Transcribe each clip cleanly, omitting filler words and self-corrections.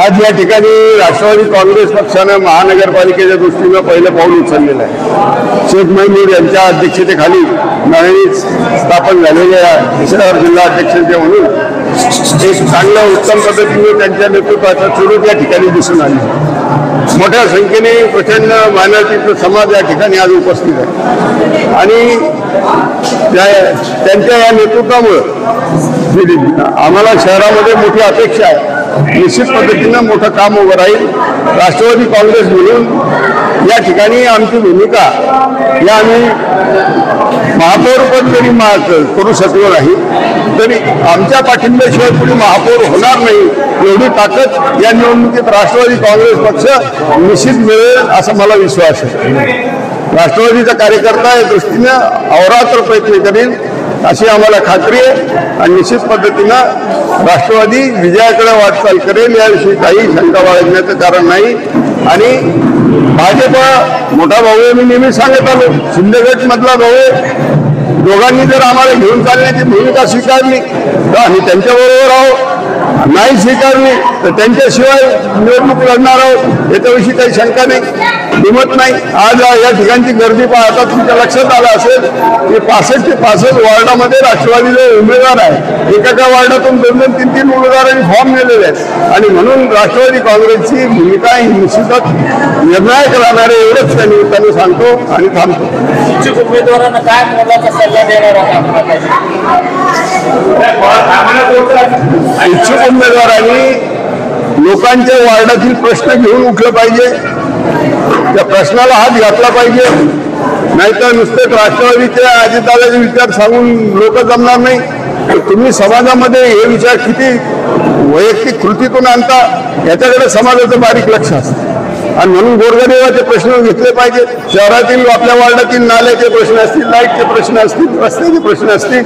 आज या ठिकाणी राष्ट्रवादी काँग्रेस पक्षाने महानगरपालिकेच्या दृष्टीने पहिलं पाऊल उचललेलं आहे। शेख महमूद यांच्या अध्यक्षतेखाली नवीन स्थापन झालेल्या हिसार जिल्हा अध्यक्षांचे म्हणून एक चांगल्या उत्तम पद्धतीने त्यांच्या नेतृत्वाचा चुरूक या ठिकाणी दिसून आली। मोठ्या संख्येने प्रचंड मानवतेचा समाज या ठिकाणी आज उपस्थित आहे आणि त्यांच्या या नेतृत्वामुळे आम्हाला शहरामध्ये मोठी अपेक्षा आहे। निश्चित पद्धतीने मोठं काम उभं राहील। राष्ट्रवादी काँग्रेस म्हणून या ठिकाणी आमची भूमिका या आम्ही महापौरपद जरी करू शकलो नाही तरी आमच्या पाठिंब्याशिवाय पुढे महापौर होणार नाही एवढी ताकद या निवडणुकीत राष्ट्रवादी काँग्रेस पक्ष निश्चित मिळेल असा मला विश्वास आहे। राष्ट्रवादीचा कार्यकर्ता या दृष्टीने अहोरात्र प्रयत्न करेल अशी आम्हाला खात्री आहे आणि निश्चित पद्धतीनं राष्ट्रवादी विजयाकडे वाटचाल करेल याविषयी काही शंका बाळगण्याचं कारण नाही। आणि भाजपा मोठा भाऊ आहे, मी नेहमी सांगत आलो, शिंदे गट मधला भाऊ आहे। दोघांनी जर आम्हाला घेऊन चालण्याची भूमिका स्वीकारली तर आम्ही त्यांच्याबरोबर आहोत, नाही स्वीकारली तर त्यांच्याशिवाय निवडणूक लढणार आहोत याच्याविषयी काही शंका नाही, हिंमत नाही। आज या ठिकाणची गर्दी पाहता तुमच्या लक्षात आलं असेल की 65 ते 65 वार्डामध्ये राष्ट्रवादीचे उमेदवार आहे। एका वार्डातून 2-2, 3-3 उमेदवारांनी फॉर्म नेलेले आहेत आणि म्हणून राष्ट्रवादी काँग्रेसची भूमिका ही निश्चितच निर्णायक राहणार आहे एवढंच त्या निमित्ताने सांगतो आणि थांबतो। इच्छुक उमेदवारांना काय मोलाचा सल्ला देणार आहात? इच्छुक उमेदवारांनी लोकांच्या वार्डातील प्रश्न घेऊन उठलं पाहिजे, त्या प्रश्नाला हात घातला पाहिजे, नाहीतर नुसतेच राष्ट्रवादीचे अजितदादाचे विचार सांगून लोक जमणार नाही। तुम्ही समाजामध्ये हे विचार किती वैयक्तिक कृतीतून आणता याच्याकडे समाजाचं बारीक लक्ष असतं आणि म्हणून गोरगरिबाचे प्रश्न घेतले पाहिजे। शहरातील आपल्या वार्डातील नाल्याचे प्रश्न असतील, लाईटचे प्रश्न असतील, रस्त्याचे प्रश्न असतील,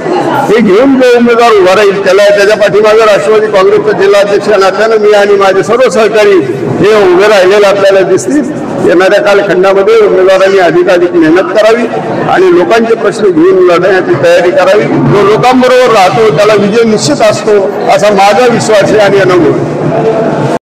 हे घेऊन जो उमेदवार उभा राहील त्याच्या पाठीमागे राष्ट्रवादी काँग्रेसचा जिल्हाध्यक्ष असल्यानं मी आणि माझे सर्व सहकारी हे उभे राहिलेले आपल्याला दिसतील। येणाऱ्या कालखंडामध्ये उमेदवारांनी अधिकाधिक मेहनत करावी आणि लोकांचे प्रश्न घेऊन लढण्याची तयारी करावी। जो लोकांबरोबर राहतो त्याला विजय निश्चित असतो असा माझा विश्वास आहे आणि अनुभव आहे।